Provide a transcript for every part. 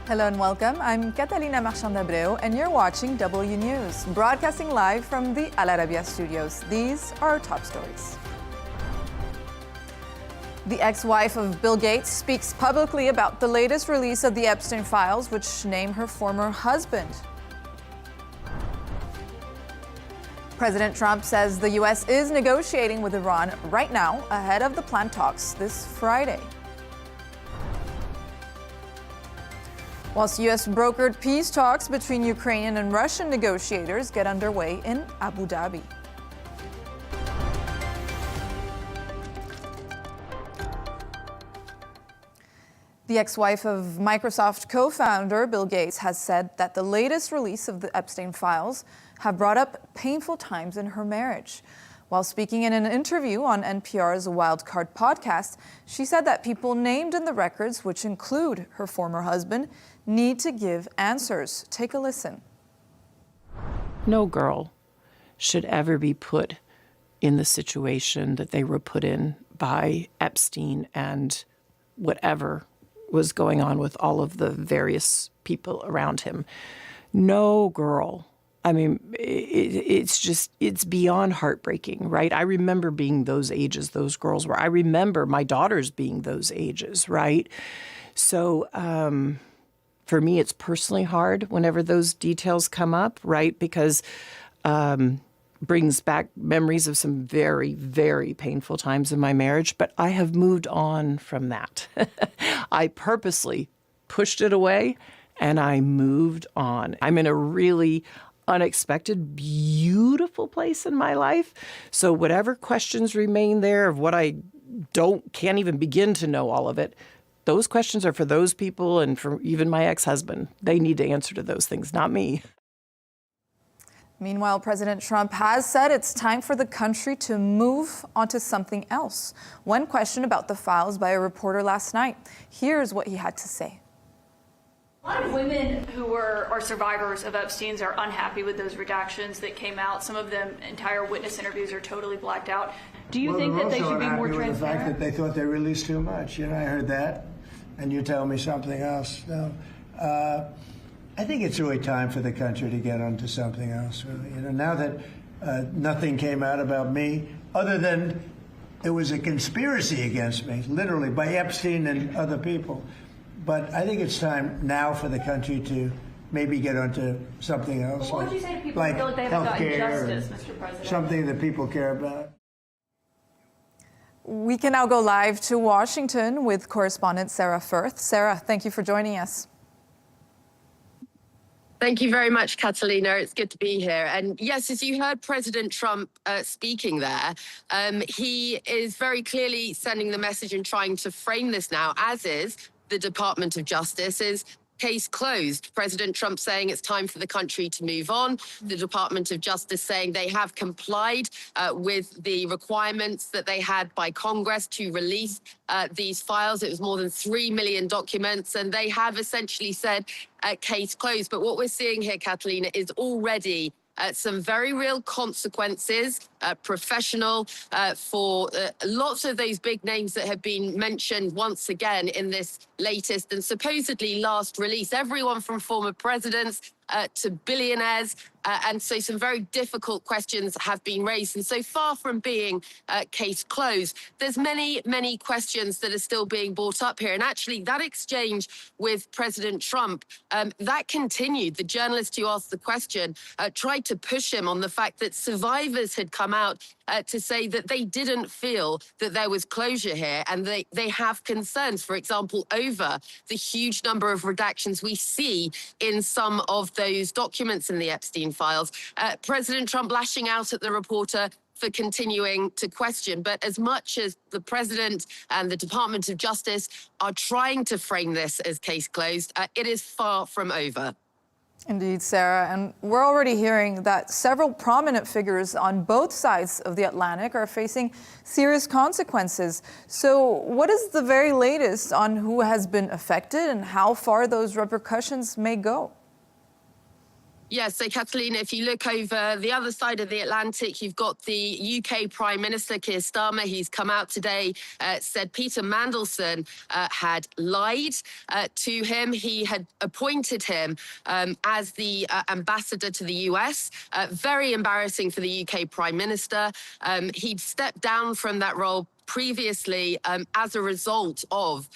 Hello and welcome. I'm Catalina Marchant de Abreu, and you're watching W News, broadcasting live from the Arabiya studios. These are our top stories. The ex-wife of Bill Gates speaks publicly about the latest release of the Epstein files, which name her former husband. President Trump says the U.S. is negotiating with Iran right now ahead of the planned talks this Friday. Whilst U.S. brokered peace talks between Ukrainian and Russian negotiators get underway in Abu Dhabi. The ex-wife of Microsoft co-founder Bill Gates has said that the latest release of the Epstein files have brought up painful times in her marriage. While speaking in an interview on NPR's Wildcard podcast, she said that people named in the records, which include her former husband, need to give answers. Take a listen. No girl should ever be put in the situation that they were put in by Epstein and whatever was going on with all of the various people around him. No girl. I mean, it's beyond heartbreaking, right? I remember being those ages those girls were. I remember my daughters being those ages, right? So for me, it's personally hard whenever those details come up, right? Because brings back memories of some very, very painful times in my marriage. But I have moved on from that. I purposely pushed it away and I moved on. I'm in a really unexpected, beautiful place in my life. So whatever questions remain there of what I can't even begin to know all of it, those questions are for those people and for even my ex-husband. They need to answer to those things, not me. Meanwhile, President Trump has said it's time for the country to move on to something else. When questioned about the files by a reporter last night, here's what he had to say. A lot of women who are survivors of Epstein's are unhappy with those redactions that came out. Some of them, entire witness interviews are totally blacked out. Do you think that they should be more transparent? The fact that they thought they released too much. I heard that, and you tell me something else. No, I think it's really time for the country to get onto something else. Really, now that nothing came out about me, other than it was a conspiracy against me, literally by Epstein and other people. But I think it's time now for the country to maybe get onto something else. What would you say to people who feel like they haven't gotten justice, Mr. President? Something that people care about. We can now go live to Washington with correspondent Sara Firth. Sara, thank you for joining us. Thank you very much, Catalina. It's good to be here. And yes, as you heard President Trump speaking there, he is very clearly sending the message and trying to frame this now, as is the Department of Justice, is case closed. President Trump saying it's time for the country to move on. The Department of Justice saying they have complied with the requirements that they had by Congress to release these files. It was more than 3 million documents, and they have essentially said case closed. But what we're seeing here, Catalina, is already some very real consequences, professional, for lots of those big names that have been mentioned once again in this latest and supposedly last release. Everyone from former presidents to billionaires. And so some very difficult questions have been raised. And so far from being case closed, there's many, many questions that are still being brought up here. And actually, that exchange with President Trump, that continued. The journalist who asked the question tried to push him on the fact that survivors had come out to say that they didn't feel that there was closure here. And they have concerns, for example, over the huge number of redactions we see in some of those documents in the Epstein files. President Trump lashing out at the reporter for continuing to question. But as much as the president and the Department of Justice are trying to frame this as case closed, it is far from over. Indeed, Sara. And we're already hearing that several prominent figures on both sides of the Atlantic are facing serious consequences. So what is the very latest on who has been affected and how far those repercussions may go? Yes, so Catalina, if you look over the other side of the Atlantic, you've got the UK Prime Minister Keir Starmer. He's come out today, said Peter Mandelson had lied to him. He had appointed him as the ambassador to the US. Very embarrassing for the UK Prime Minister. He'd stepped down from that role previously as a result of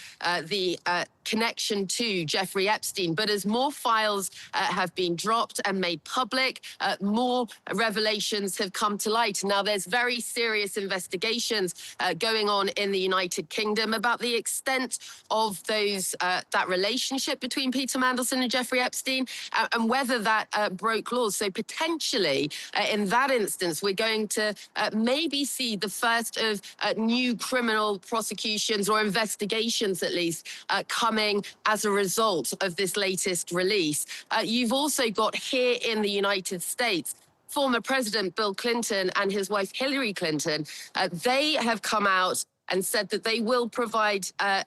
the connection to Jeffrey Epstein. But as more files have been dropped and made public, more revelations have come to light. Now, there's very serious investigations going on in the United Kingdom about the extent of those that relationship between Peter Mandelson and Jeffrey Epstein and whether that broke laws. So potentially, in that instance, we're going to maybe see the first of new criminal prosecutions or investigations, at least, coming as a result of this latest release. You've also got here in the United States, former President Bill Clinton and his wife Hillary Clinton. They have come out and said that they will provide a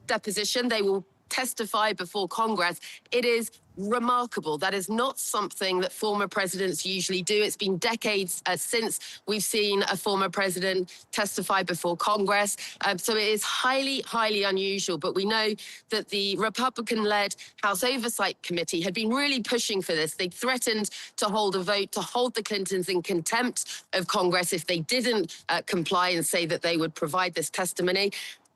deposition. They will testify before Congress. It is remarkable. That is not something that former presidents usually do. It's been decades since we've seen a former president testify before Congress. So it is highly, highly unusual. But we know that the Republican-led House Oversight Committee had been really pushing for this. They threatened to hold a vote to hold the Clintons in contempt of Congress if they didn't comply and say that they would provide this testimony.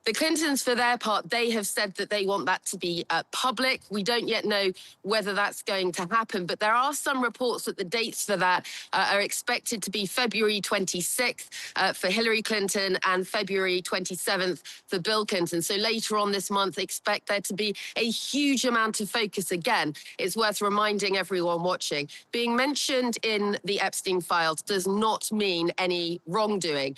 The Clintons, for their part, they have said that they want that to be public. We don't yet know whether that's going to happen, but there are some reports that the dates for that are expected to be February 26th for Hillary Clinton and February 27th for Bill Clinton. So later on this month, expect there to be a huge amount of focus. Again, it's worth reminding everyone watching. Being mentioned in the Epstein files does not mean any wrongdoing.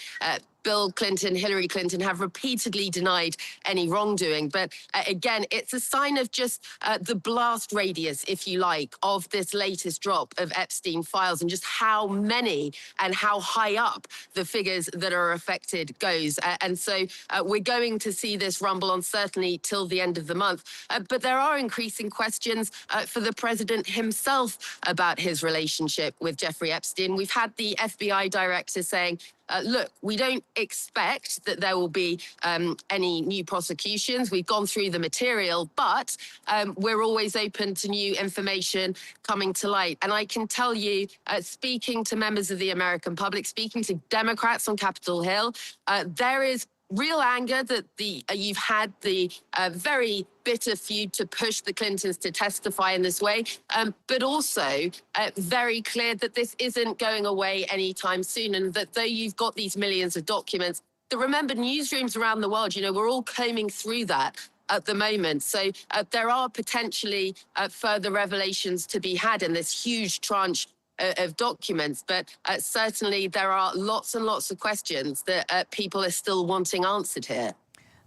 Bill Clinton, Hillary Clinton have repeatedly denied any wrongdoing. But again, it's a sign of just the blast radius, if you like, of this latest drop of Epstein files and just how many and how high up the figures that are affected goes. And so we're going to see this rumble on certainly till the end of the month. But there are increasing questions for the president himself about his relationship with Jeffrey Epstein. We've had the FBI director saying, look, we don't expect that there will be any new prosecutions. We've gone through the material, but we're always open to new information coming to light. And I can tell you, speaking to members of the American public, speaking to Democrats on Capitol Hill, there is real anger that you've had the very bitter feud to push the Clintons to testify in this way, but also very clear that this isn't going away anytime soon, and that though you've got these millions of documents, that remember newsrooms around the world, we're all combing through that at the moment. So there are potentially further revelations to be had in this huge tranche of documents, but certainly there are lots and lots of questions that people are still wanting answered here.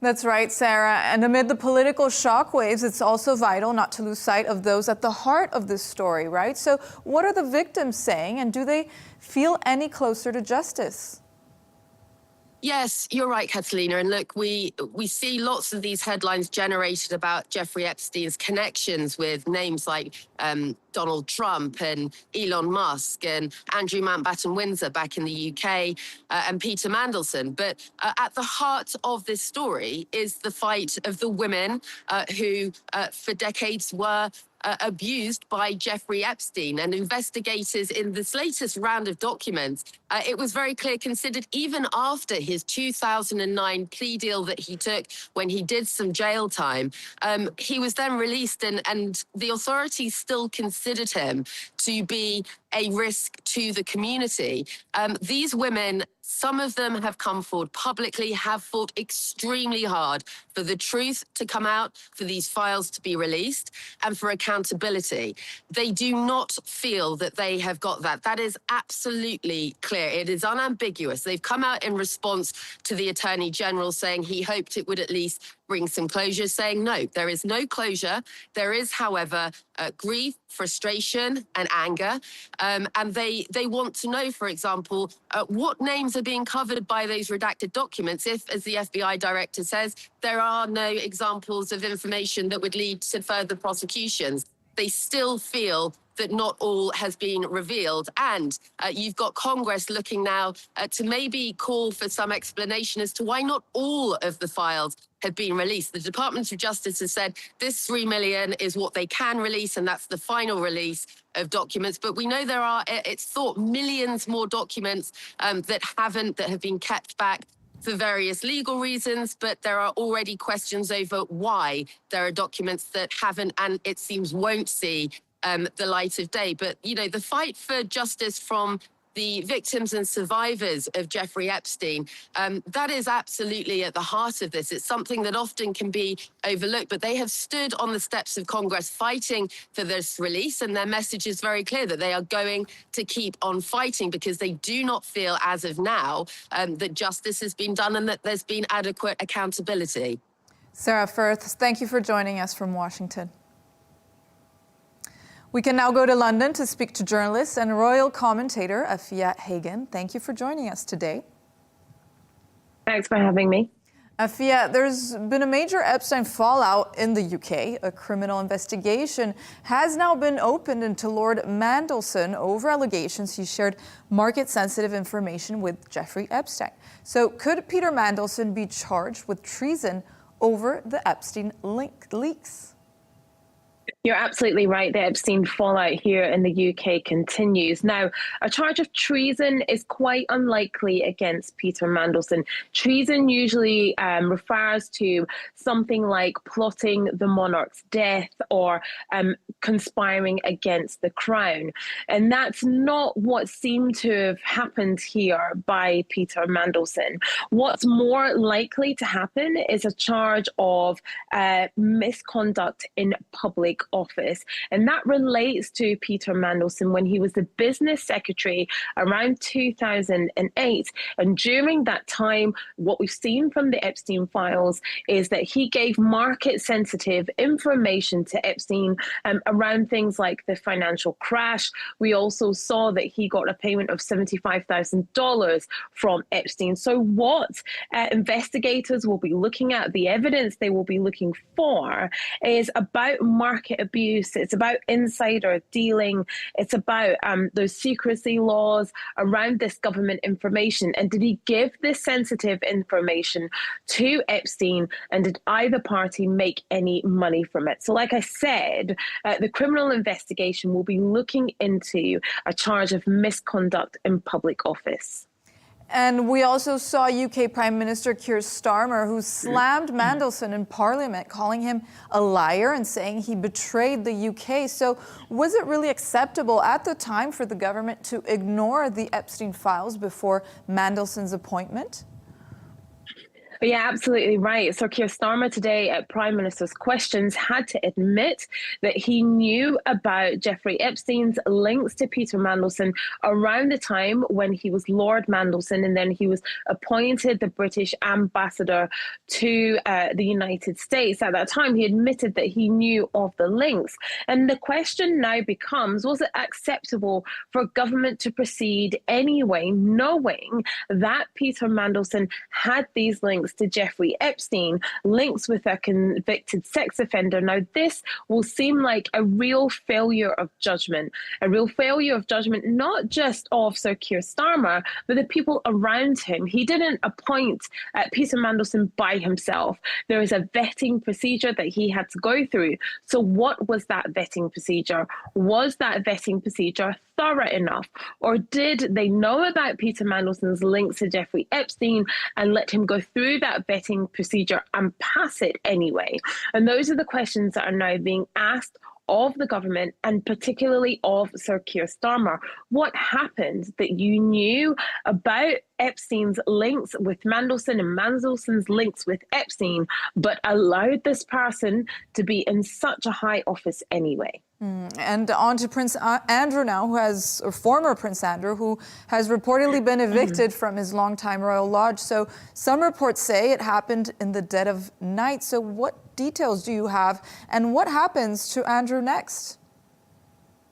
That's right, Sarah. And amid the political shockwaves, it's also vital not to lose sight of those at the heart of this story, right? So what are the victims saying, and do they feel any closer to justice? Yes, you're right, Catalina. And look, we see lots of these headlines generated about Jeffrey Epstein's connections with names like Donald Trump and Elon Musk and Andrew Mountbatten Windsor back in the UK and Peter Mandelson. But at the heart of this story is the fight of the women who for decades were abused by Jeffrey Epstein. And investigators in this latest round of documents, it was very clear, considered even after his 2009 plea deal that he took when he did some jail time, he was then released, and the authorities still considered him to be a risk to the community. These women, some of them have come forward publicly, have fought extremely hard for the truth to come out, for these files to be released, and for accountability. They do not feel that they have got that. That is absolutely clear. It is unambiguous. They've come out in response to the Attorney General saying he hoped it would at least bring some closure, saying no, there is no closure. There is, however, grief, frustration, and anger. And they want to know, for example, what names are being covered by those redacted documents if, as the FBI director says, there are no examples of information that would lead to further prosecutions. They still feel that not all has been revealed. And you've got Congress looking now to maybe call for some explanation as to why not all of the files have been released. The Department of Justice has said this 3 million is what they can release, and that's the final release of documents. But we know there are, it's thought, millions more documents that have been kept back for various legal reasons, but there are already questions over why there are documents that haven't, and it seems won't see the light of day. But, you know, the fight for justice from the victims and survivors of Jeffrey Epstein, that is absolutely at the heart of this. It's something that often can be overlooked, but they have stood on the steps of Congress fighting for this release, and their message is very clear that they are going to keep on fighting because they do not feel, as of now, that justice has been done and that there's been adequate accountability. Sara Firth, thank you for joining us from Washington. We can now go to London to speak to journalist and royal commentator Afua Hagan. Thank you for joining us today. Thanks for having me. Afua, there's been a major Epstein fallout in the UK. A criminal investigation has now been opened into Lord Mandelson over allegations he shared market-sensitive information with Jeffrey Epstein. So could Peter Mandelson be charged with treason over the Epstein leaks? You're absolutely right. The Epstein fallout here in the UK continues. Now, a charge of treason is quite unlikely against Peter Mandelson. Treason usually refers to something like plotting the monarch's death or conspiring against the crown. And that's not what seemed to have happened here by Peter Mandelson. What's more likely to happen is a charge of misconduct in public office. And that relates to Peter Mandelson when he was the business secretary around 2008. And during that time, what we've seen from the Epstein files is that he gave market sensitive information to Epstein around things like the financial crash. We also saw that he got a payment of $75,000 from Epstein. So what investigators will be looking at, the evidence they will be looking for, is about market abuse. It's about insider dealing. It's about those secrecy laws around this government information. And did he give this sensitive information to Epstein? And did either party make any money from it? So like I said, the criminal investigation will be looking into a charge of misconduct in public office. And we also saw UK Prime Minister Keir Starmer, who slammed Mandelson in Parliament, calling him a liar and saying he betrayed the UK. So was it really acceptable at the time for the government to ignore the Epstein files before Mandelson's appointment? Yeah, absolutely right. So Keir Starmer today at Prime Minister's Questions had to admit that he knew about Jeffrey Epstein's links to Peter Mandelson around the time when he was Lord Mandelson, and then he was appointed the British ambassador to the United States. At that time, he admitted that he knew of the links. And the question now becomes, was it acceptable for government to proceed anyway, knowing that Peter Mandelson had these links to Jeffrey Epstein, links with a convicted sex offender? Now, this will seem like a real failure of judgment, not just of Sir Keir Starmer, but the people around him. He didn't appoint Peter Mandelson by himself. There is a vetting procedure that he had to go through. So what was that vetting procedure? Was that vetting procedure thorough enough? Or did they know about Peter Mandelson's links to Jeffrey Epstein and let him go through that vetting procedure and pass it anyway? And those are the questions that are now being asked of the government, and particularly of Sir Keir Starmer. What happened that you knew about Epstein's links with Mandelson and Mandelson's links with Epstein, but allowed this person to be in such a high office anyway? And on to Prince Andrew now, or former Prince Andrew, who has reportedly been evicted from his longtime royal lodge. So some reports say it happened in the dead of night. So what details do you have, and what happens to Andrew next?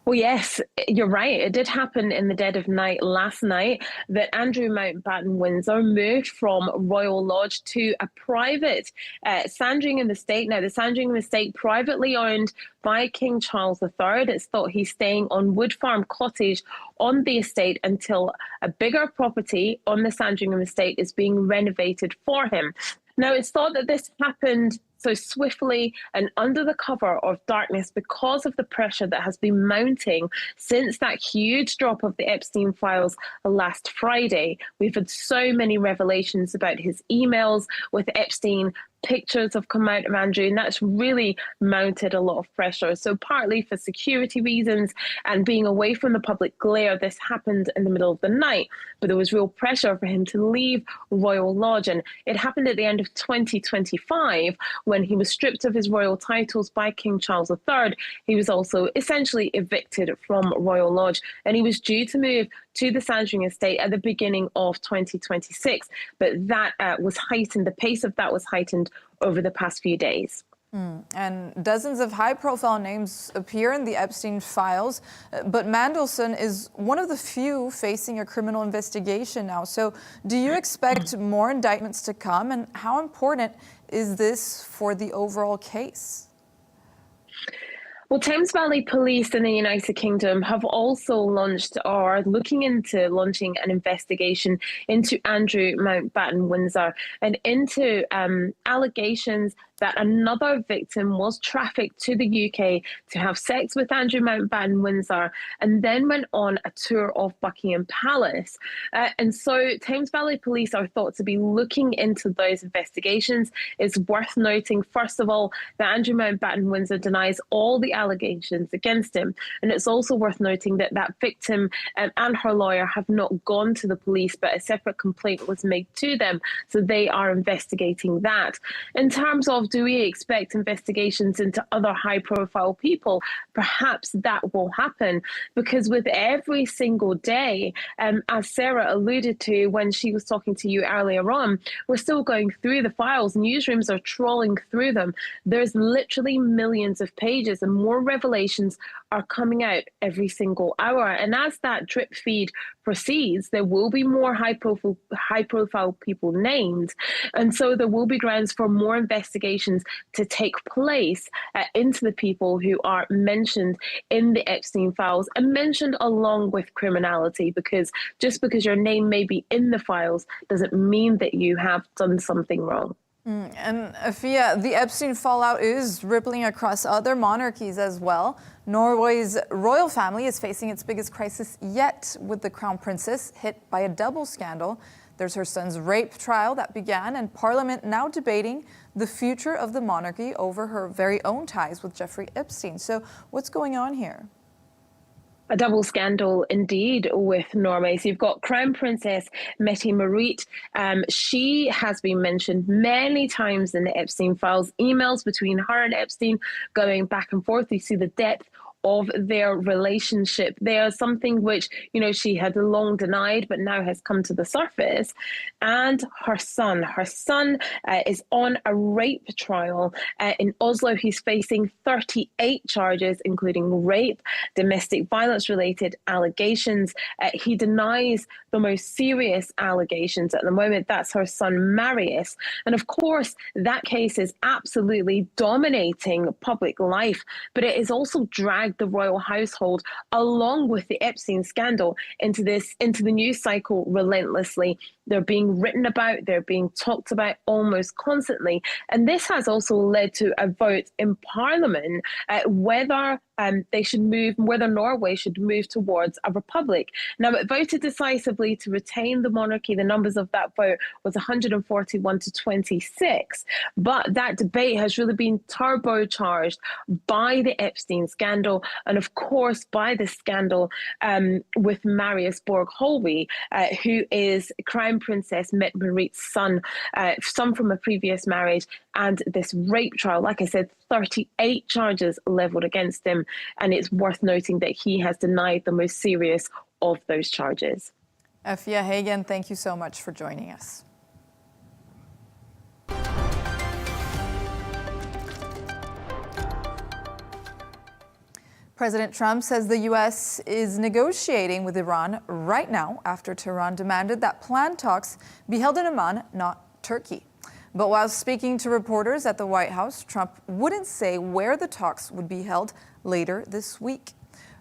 Well, yes, you're right. It did happen in the dead of night last night that Andrew Mountbatten Windsor moved from Royal Lodge to a private Sandringham estate. Now, the Sandringham estate, privately owned by King Charles III. It's thought he's staying on Wood Farm Cottage on the estate until a bigger property on the Sandringham estate is being renovated for him. Now, it's thought that this happened so swiftly and under the cover of darkness because of the pressure that has been mounting since that huge drop of the Epstein files last Friday. We've had so many revelations about his emails with Epstein. Pictures have come out of Andrew, and that's really mounted a lot of pressure. So partly for security reasons and being away from the public glare, this happened in the middle of the night, but there was real pressure for him to leave Royal Lodge. And it happened at the end of 2025 when he was stripped of his royal titles by King Charles III. He was also essentially evicted from Royal Lodge, and he was due to move to the Sandringham estate at the beginning of 2026. But that was heightened, the pace of that was heightened over the past few days. And dozens of high-profile names appear in the Epstein files, but Mandelson is one of the few facing a criminal investigation now. So do you expect more indictments to come, and how important is this for the overall case? Well, Thames Valley Police in the United Kingdom have also launched or are looking into launching an investigation into Andrew Mountbatten Windsor and into allegations that another victim was trafficked to the UK to have sex with Andrew Mountbatten Windsor and then went on a tour of Buckingham Palace. And so Thames Valley Police are thought to be looking into those investigations. It's worth noting, first of all, that Andrew Mountbatten Windsor denies all the allegations against him. And it's also worth noting that that victim and her lawyer have not gone to the police, but a separate complaint was made to them. So they are investigating that. In terms of do we expect investigations into other high-profile people? Perhaps that will happen, because with every single day, as Sara alluded to when she was talking to you earlier on, we're still going through the files. Newsrooms are trawling through them. There's literally millions of pages, and more revelations are coming out every single hour. And as that drip feed proceeds, there will be more high-profile people named. And so there will be grounds for more investigations to take place into the people who are mentioned in the Epstein files and mentioned along with criminality, because just because your name may be in the files doesn't mean that you have done something wrong. And Afua, the Epstein fallout is rippling across other monarchies as well. Norway's royal family is facing its biggest crisis yet, with the crown princess hit by a double scandal. There's her son's rape trial that began, and Parliament now debating the future of the monarchy over her very own ties with Jeffrey Epstein. So what's going on here? A double scandal indeed with Norway. So you've got Crown Princess Mette-Marit. She has been mentioned many times in the Epstein files, emails between her and Epstein going back and forth. You see the depth of their relationship there, something which, you know, she had long denied, but now has come to the surface. And her son is on a rape trial in Oslo. He's facing 38 charges, including rape, domestic violence related allegations. He denies the most serious allegations at the moment. That's her son, Marius. And of course, that case is absolutely dominating public life, but it is also dragged the royal household along with the Epstein scandal into the news cycle relentlessly. They're being written about, they're being talked about almost constantly. And this has also led to a vote in Parliament whether Norway should move towards a republic. Now, it voted decisively to retain the monarchy. The numbers of that vote was 141 to 26. But that debate has really been turbocharged by the Epstein scandal, and of course by the scandal with Marius Borg-Holby, who is Crown Princess Mette-Marit's son from a previous marriage, and this rape trial. Like I said, 38 charges leveled against him, and it's worth noting that he has denied the most serious of those charges. Afua Hagan, thank you so much for joining us. President Trump says the U.S. is negotiating with Iran right now after Tehran demanded that planned talks be held in Oman, not Turkey. But while speaking to reporters at the White House, Trump wouldn't say where the talks would be held later this week.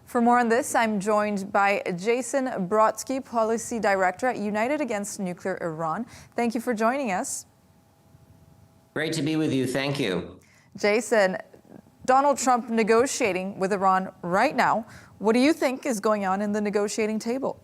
For more on this, I'm joined by Jason Brodsky, Policy Director at United Against Nuclear Iran. Thank you for joining us. Great to be with you. Thank you. Jason, Donald Trump negotiating with Iran right now. What do you think is going on in the negotiating table?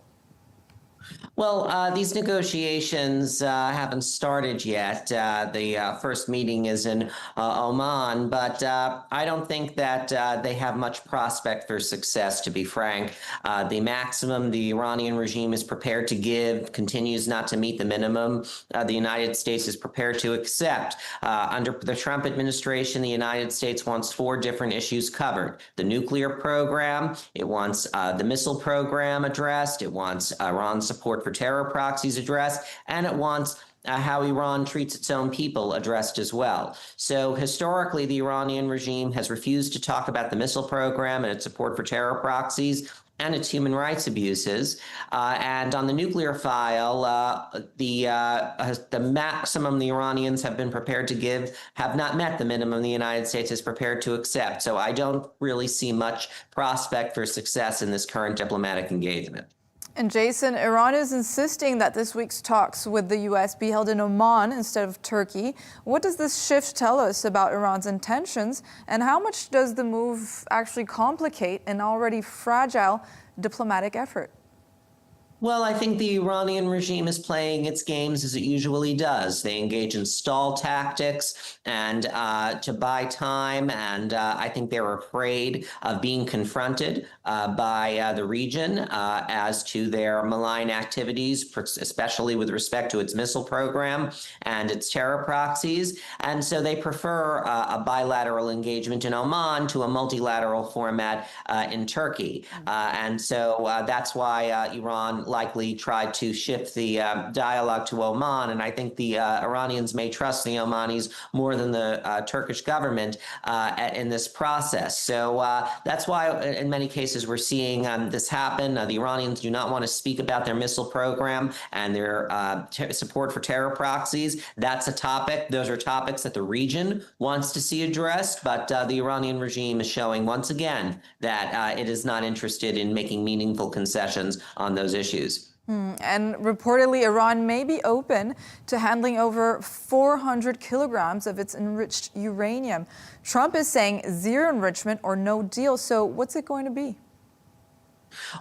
Well, these negotiations haven't started yet. The first meeting is in Oman, but I don't think that they have much prospect for success, to be frank. The maximum the Iranian regime is prepared to give continues not to meet the minimum the United States is prepared to accept. Under the Trump administration, the United States wants 4 different issues covered. The nuclear program, it wants the missile program addressed, it wants Iran's support for terror proxies addressed, and it wants how Iran treats its own people addressed as well. So historically, the Iranian regime has refused to talk about the missile program and its support for terror proxies and its human rights abuses. And on the nuclear file, the maximum the Iranians have been prepared to give have not met the minimum the United States is prepared to accept. So I don't really see much prospect for success in this current diplomatic engagement. And Jason, Iran is insisting that this week's talks with the U.S. be held in Oman instead of Turkey. What does this shift tell us about Iran's intentions, and how much does the move actually complicate an already fragile diplomatic effort? Well, I think the Iranian regime is playing its games as it usually does. They engage in stall tactics and to buy time, and I think they're afraid of being confronted by the region as to their malign activities, especially with respect to its missile program and its terror proxies. And so they prefer a bilateral engagement in Oman to a multilateral format in Turkey. And so that's why Iran likely tried to shift the dialogue to Oman, and I think the Iranians may trust the Omanis more than the Turkish government in this process. So that's why in many cases we're seeing this happen. The Iranians do not want to speak about their missile program and their support for terror proxies. That's a topic. Those are topics that the region wants to see addressed, but the Iranian regime is showing once again that it is not interested in making meaningful concessions on those issues. And reportedly, Iran may be open to handling over 400 kilograms of its enriched uranium. Trump is saying zero enrichment or no deal. So what's it going to be?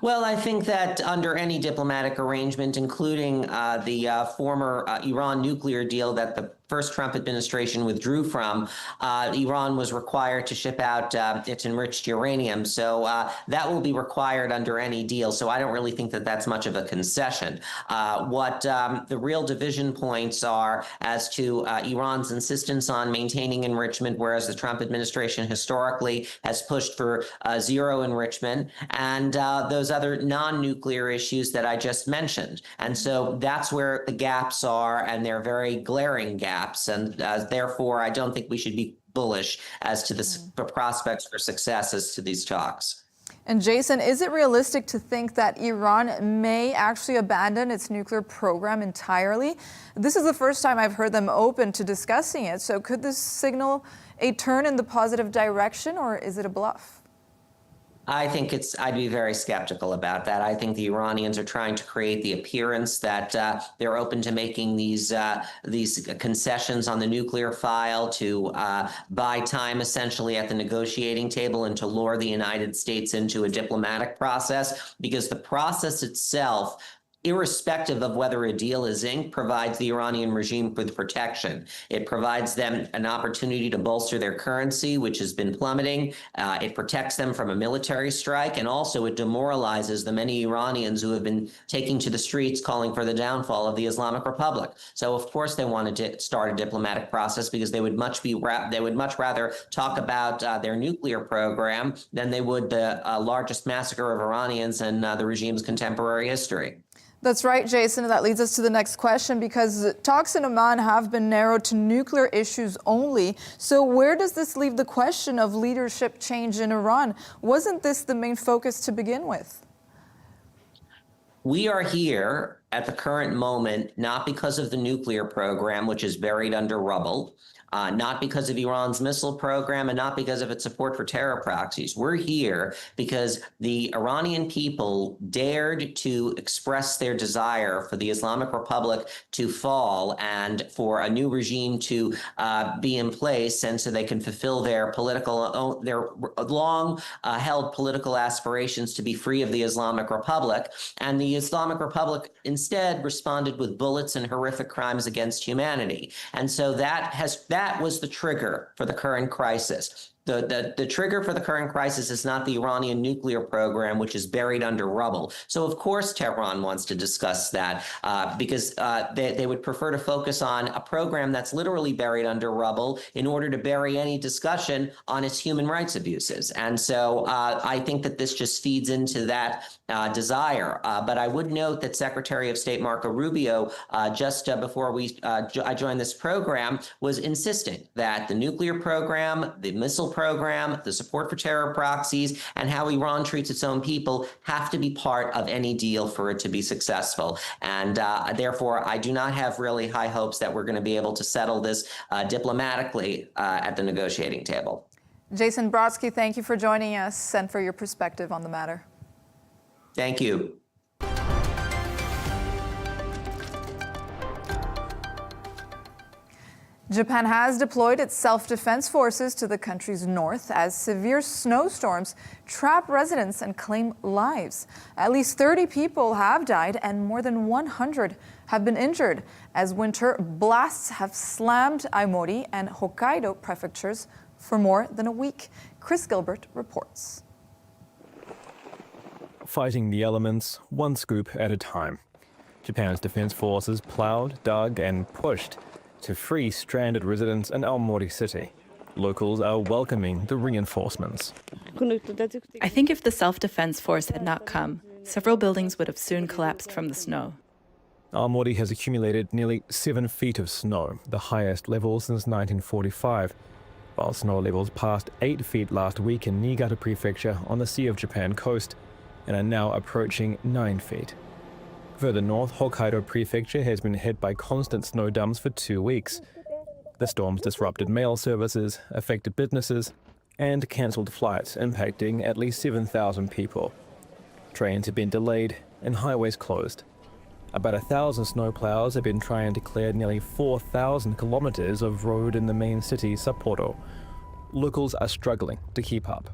Well, I think that under any diplomatic arrangement, including the former Iran nuclear deal that the first Trump administration withdrew from, Iran was required to ship out its enriched uranium. So that will be required under any deal. So I don't really think that that's much of a concession. What the real division points are as to Iran's insistence on maintaining enrichment, whereas the Trump administration historically has pushed for zero enrichment, and those other non-nuclear issues that I just mentioned. And so that's where the gaps are, and they're very glaring gaps. And therefore, I don't think we should be bullish as to the prospects for success as to these talks. And Jason, is it realistic to think that Iran may actually abandon its nuclear program entirely? This is the first time I've heard them open to discussing it. So could this signal a turn in the positive direction, or is it a bluff? I think I'd be very skeptical about that. I think the Iranians are trying to create the appearance that they're open to making these concessions on the nuclear file to buy time essentially at the negotiating table and to lure the United States into a diplomatic process, because the process itself, irrespective of whether a deal is inked, provides the Iranian regime with protection. It provides them an opportunity to bolster their currency, which has been plummeting. It protects them from a military strike, and also it demoralizes the many Iranians who have been taking to the streets calling for the downfall of the Islamic Republic. So of course they wanted to start a diplomatic process, because they would much rather talk about their nuclear program than they would the largest massacre of Iranians in the regime's contemporary history. That's right, Jason. That leads us to the next question, because talks in Oman have been narrowed to nuclear issues only. So where does this leave the question of leadership change in Iran? Wasn't this the main focus to begin with? We are here at the current moment, not because of the nuclear program, which is buried under rubble, not because of Iran's missile program, and not because of its support for terror proxies. We're here because the Iranian people dared to express their desire for the Islamic Republic to fall and for a new regime to be in place, and so they can fulfill their long-held political aspirations to be free of the Islamic Republic. And the Islamic Republic instead responded with bullets and horrific crimes against humanity. And so that was the trigger for the current crisis. The trigger for the current crisis is not the Iranian nuclear program, which is buried under rubble. So, of course, Tehran wants to discuss that because they would prefer to focus on a program that's literally buried under rubble in order to bury any discussion on its human rights abuses. And so I think that this just feeds into that desire. But I would note that Secretary of State Marco Rubio, just before I joined this program, was insisting that the nuclear program, the missile program, the support for terror proxies, and how Iran treats its own people have to be part of any deal for it to be successful. And therefore, I do not have really high hopes that we're going to be able to settle this diplomatically at the negotiating table. Jason Brodsky, thank you for joining us and for your perspective on the matter. Thank you. Japan has deployed its self-defense forces to the country's north as severe snowstorms trap residents and claim lives. At least 30 people have died and more than 100 have been injured as winter blasts have slammed Aomori and Hokkaido prefectures for more than a week. Chris Gilbert reports. Fighting the elements, one scoop at a time. Japan's defense forces plowed, dug and pushed to free stranded residents in Aomori City. Locals are welcoming the reinforcements. I think if the self-defense force had not come, several buildings would have soon collapsed from the snow. Aomori has accumulated nearly 7 feet of snow, the highest level since 1945, while snow levels passed 8 feet last week in Niigata Prefecture on the Sea of Japan coast and are now approaching 9 feet. Further north, Hokkaido Prefecture has been hit by constant snow dumps for 2 weeks. The storms disrupted mail services, affected businesses, and cancelled flights, impacting at least 7,000 people. Trains have been delayed and highways closed. About 1,000 snowplows have been trying to clear nearly 4,000 kilometers of road in the main city, Sapporo. Locals are struggling to keep up.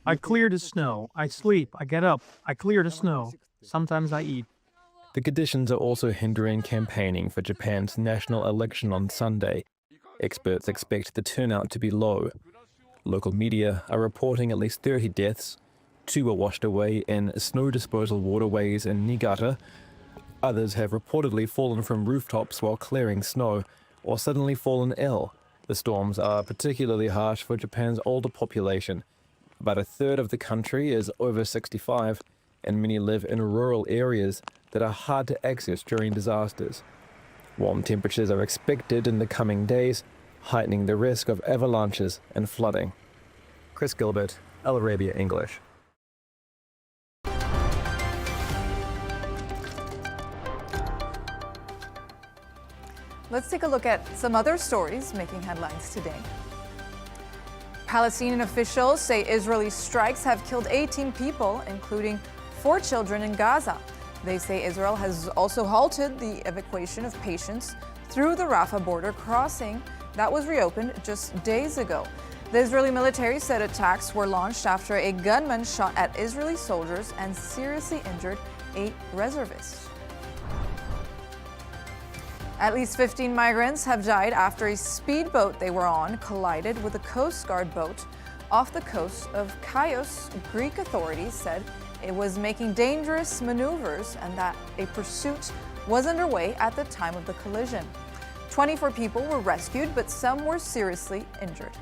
I clear the snow. I sleep. I get up. I clear the snow. Sometimes I eat. The conditions are also hindering campaigning for Japan's national election on Sunday. Experts expect the turnout to be low. Local media are reporting at least 30 deaths. 2 were washed away in snow disposal waterways in Niigata. Others have reportedly fallen from rooftops while clearing snow, or suddenly fallen ill. The storms are particularly harsh for Japan's older population. About a third of the country is over 65, and many live in rural areas that are hard to access during disasters. Warm temperatures are expected in the coming days, heightening the risk of avalanches and flooding. Chris Gilbert, Arabiya English. Let's take a look at some other stories making headlines today. Palestinian officials say Israeli strikes have killed 18 people, including 4 children in Gaza. They say Israel has also halted the evacuation of patients through the Rafah border crossing that was reopened just days ago. The Israeli military said attacks were launched after a gunman shot at Israeli soldiers and seriously injured a reservist. At least 15 migrants have died after a speedboat they were on collided with a Coast Guard boat off the coast of Chios. Greek authorities said it was making dangerous maneuvers and that a pursuit was underway at the time of the collision. 24 people were rescued, but some were seriously injured.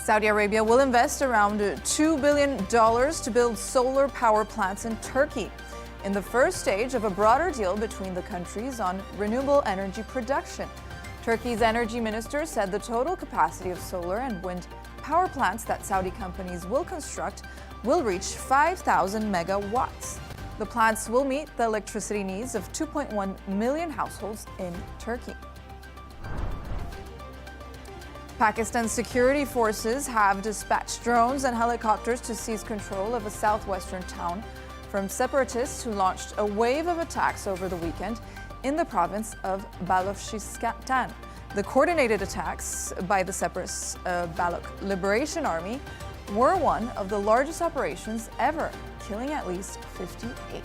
Saudi Arabia will invest around $2 billion to build solar power plants in Turkey, in the first stage of a broader deal between the countries on renewable energy production. Turkey's energy minister said the total capacity of solar and wind power plants that Saudi companies will construct will reach 5,000 megawatts. The plants will meet the electricity needs of 2.1 million households in Turkey. Pakistan's security forces have dispatched drones and helicopters to seize control of a southwestern town from separatists who launched a wave of attacks over the weekend in the province of Balochistan. The coordinated attacks by the separatist Baloch Liberation Army were one of the largest operations ever, killing at least 58.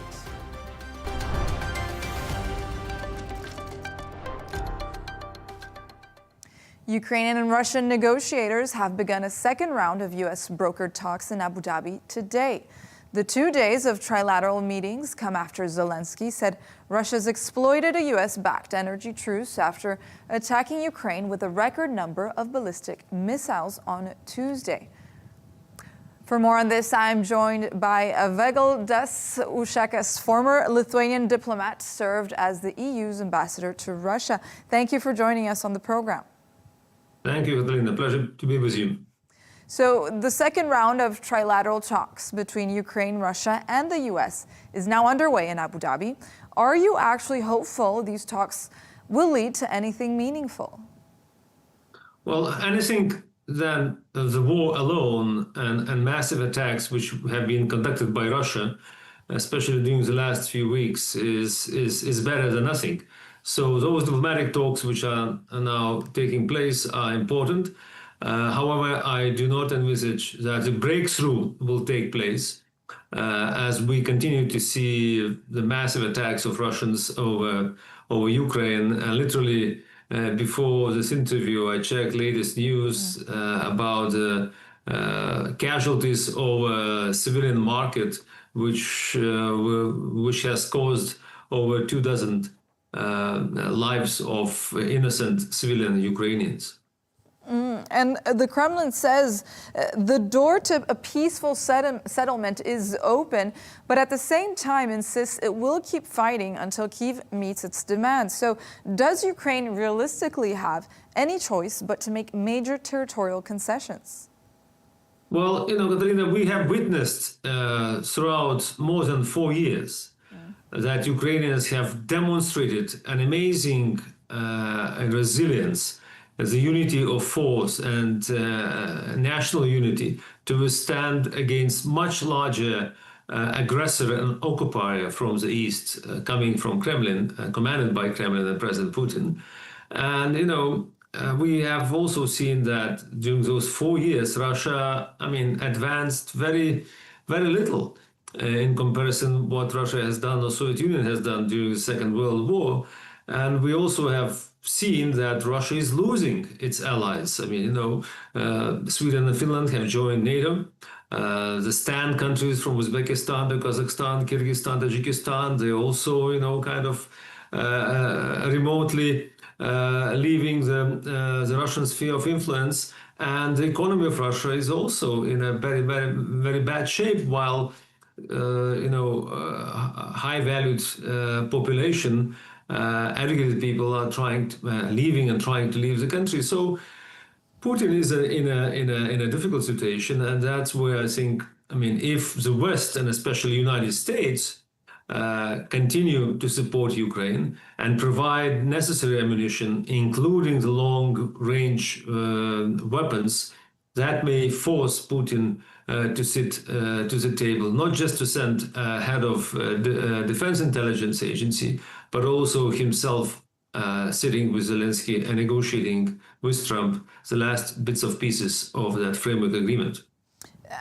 Ukrainian and Russian negotiators have begun a second round of U.S. brokered talks in Abu Dhabi today. The 2 days of trilateral meetings come after Zelensky said Russia's exploited a U.S.-backed energy truce after attacking Ukraine with a record number of ballistic missiles on Tuesday. For more on this, I'm joined by Vygaudas Usackas, former Lithuanian diplomat, served as the EU's ambassador to Russia. Thank you for joining us on the program. Thank you, Catalina. Pleasure to be with you. So the second round of trilateral talks between Ukraine, Russia, and the U.S. is now underway in Abu Dhabi. Are you actually hopeful these talks will lead to anything meaningful? Well, anything than the war alone and massive attacks which have been conducted by Russia, especially during the last few weeks, is better than nothing. So those diplomatic talks which are now taking place are important. However, I do not envisage that a breakthrough will take place as we continue to see the massive attacks of Russians over Ukraine. And literally, before this interview, I checked latest news about casualties over civilian market, which has caused over 24 lives of innocent civilian Ukrainians. And the Kremlin says the door to a peaceful settlement is open, but at the same time insists it will keep fighting until Kyiv meets its demands. So does Ukraine realistically have any choice but to make major territorial concessions? Well, Catalina, we have witnessed throughout more than 4 years that Ukrainians have demonstrated an amazing resilience, the unity of force and national unity to withstand against much larger aggressor and occupier from the east, coming from Kremlin, commanded by Kremlin and President Putin. And, we have also seen that during those 4 years, Russia, advanced very, very little in comparison what Russia has done or Soviet Union has done during the Second World War. And we also have seen that Russia is losing its allies. Sweden and Finland have joined NATO. The STAN countries from Uzbekistan, Kazakhstan, Kyrgyzstan, Tajikistan, they also, remotely leaving the Russian sphere of influence. And the economy of Russia is also in a very, very, very bad shape, while high-valued population, educated people are leaving and trying to leave the country. So Putin is in a difficult situation, and that's where I think, if the West and especially United States continue to support Ukraine and provide necessary ammunition, including the long-range weapons, that may force Putin to sit to the table, not just to send head of Defense Intelligence Agency, but also himself sitting with Zelensky and negotiating with Trump the last bits of pieces of that framework agreement.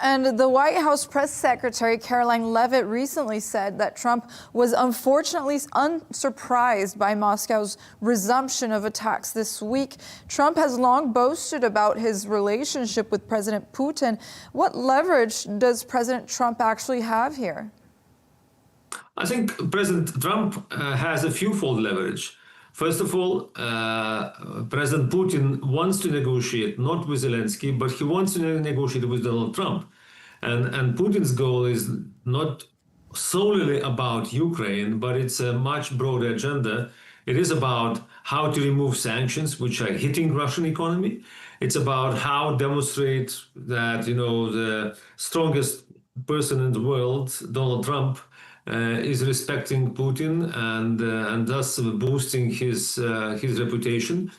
And the White House press secretary, Caroline Leavitt, recently said that Trump was unfortunately unsurprised by Moscow's resumption of attacks this week. Trump has long boasted about his relationship with President Putin. What leverage does President Trump actually have here? I think President Trump has a fewfold leverage. First of all, President Putin wants to negotiate not with Zelensky, but he wants to negotiate with Donald Trump. And Putin's goal is not solely about Ukraine, but it's a much broader agenda. It is about how to remove sanctions, which are hitting Russian economy. It's about how demonstrate that, the strongest person in the world, Donald Trump, is respecting Putin and thus boosting his reputation.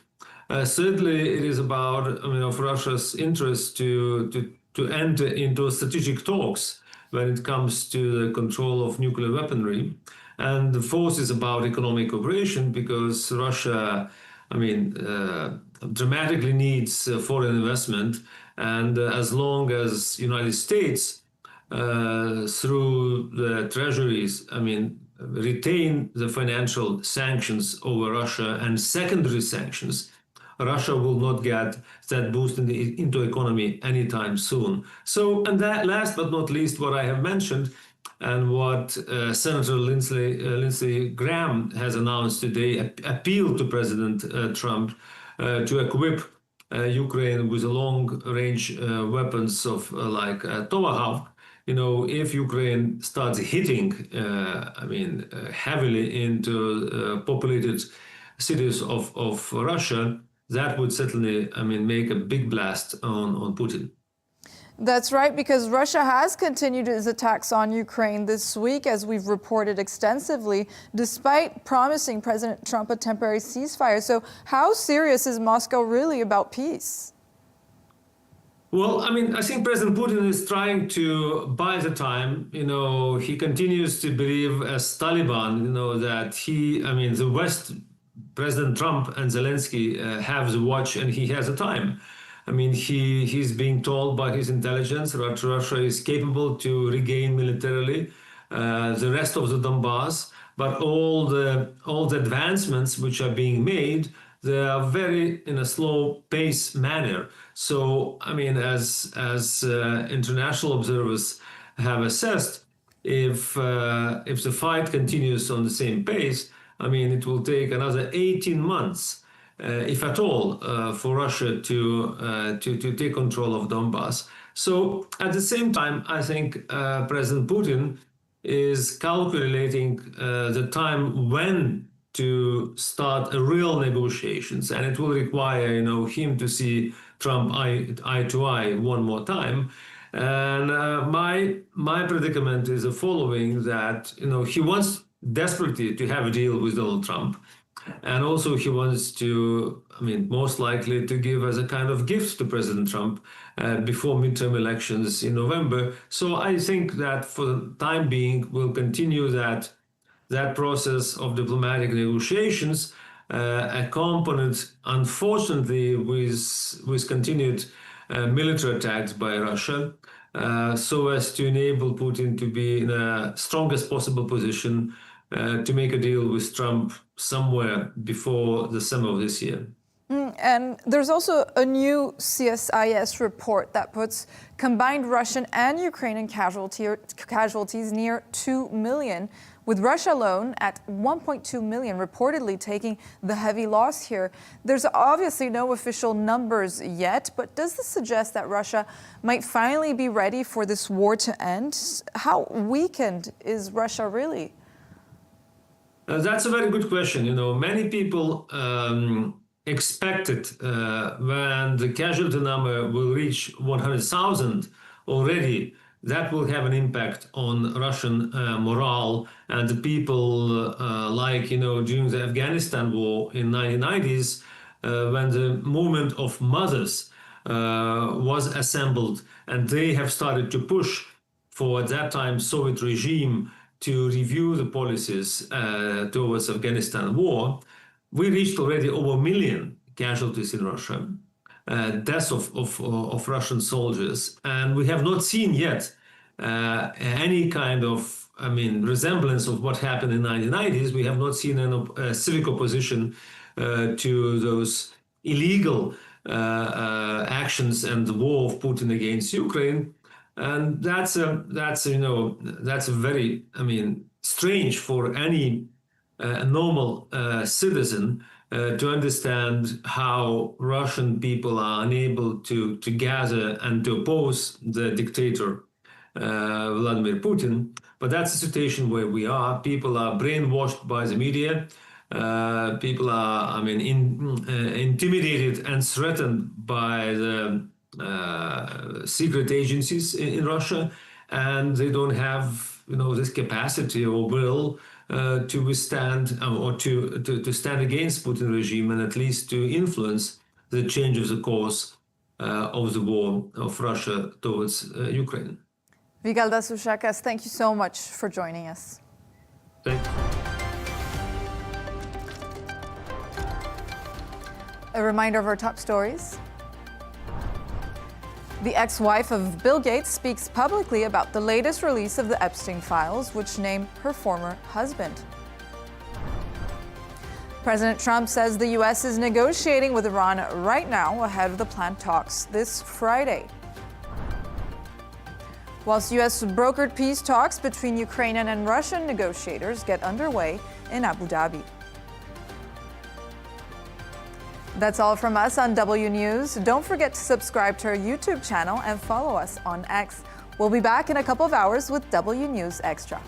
Certainly, it is about of Russia's interest to enter into strategic talks when it comes to the control of nuclear weaponry. And the fourth is about economic cooperation, because Russia, dramatically needs foreign investment. And as long as United States, through the treasuries, retain the financial sanctions over Russia and secondary sanctions, Russia will not get that boost into economy anytime soon. So, and that last but not least, what I have mentioned and what Senator Lindsey Graham has announced today, appeal to President Trump to equip Ukraine with long-range weapons of like Tomahawk. If Ukraine starts hitting, heavily into populated cities of Russia, that would certainly, make a big blast on Putin. That's right, because Russia has continued its attacks on Ukraine this week, as we've reported extensively, despite promising President Trump a temporary ceasefire. So how serious is Moscow really about peace? Well, I think President Putin is trying to buy the time. He continues to believe, as Taliban, that the West, President Trump and Zelensky have the watch and he has the time. He's being told by his intelligence that Russia is capable to regain militarily the rest of the Donbass, but all the advancements which are being made, they are very in a slow pace manner. So, as international observers have assessed, if the fight continues on the same pace, it will take another 18 months, if at all, for Russia to take control of Donbass. So at the same time, I think President Putin is calculating the time when to start a real negotiations, and it will require, him to see Trump eye to eye one more time. And my predicament is the following: that he wants desperately to have a deal with Donald Trump, and also he wants to, most likely to give as a kind of gift to President Trump before midterm elections in November. So I think that for the time being, we'll continue that process of diplomatic negotiations, accompanied, unfortunately, with continued military attacks by Russia, so as to enable Putin to be in the strongest possible position to make a deal with Trump somewhere before the summer of this year. And there's also a new CSIS report that puts combined Russian and Ukrainian casualties near 2 million, with Russia alone at 1.2 million, reportedly taking the heavy loss here. There's obviously no official numbers yet, but does this suggest that Russia might finally be ready for this war to end? How weakened is Russia really? That's a very good question. Many people expected when the casualty number will reach 100,000 already, that will have an impact on Russian morale, and the people during the Afghanistan war in 1990s, when the movement of mothers was assembled, and they have started to push for, at that time, Soviet regime to review the policies towards Afghanistan war. We reached already over 1 million casualties in Russia, deaths of Russian soldiers, and we have not seen yet any kind of, resemblance of what happened in the 1990s. We have not seen a civic opposition to those illegal actions and the war of Putin against Ukraine, and that's very, strange for any a normal citizen to understand how Russian people are unable to gather and to oppose the dictator, Vladimir Putin. But that's the situation where we are. People are brainwashed by the media. People are, intimidated and threatened by the secret agencies in Russia, and they don't have, this capacity or will to withstand or to stand against Putin regime and at least to influence the change of the course of the war of Russia towards Ukraine. Vygaudas Usackas, thank you so much for joining us. Thank you. A reminder of our top stories. The ex-wife of Bill Gates speaks publicly about the latest release of the Epstein files, which name her former husband. President Trump says the U.S. is negotiating with Iran right now ahead of the planned talks this Friday. Whilst U.S. brokered peace talks between Ukrainian and Russian negotiators get underway in Abu Dhabi. That's all from us on W News. Don't forget to subscribe to our YouTube channel and follow us on X. We'll be back in a couple of hours with W News Extra.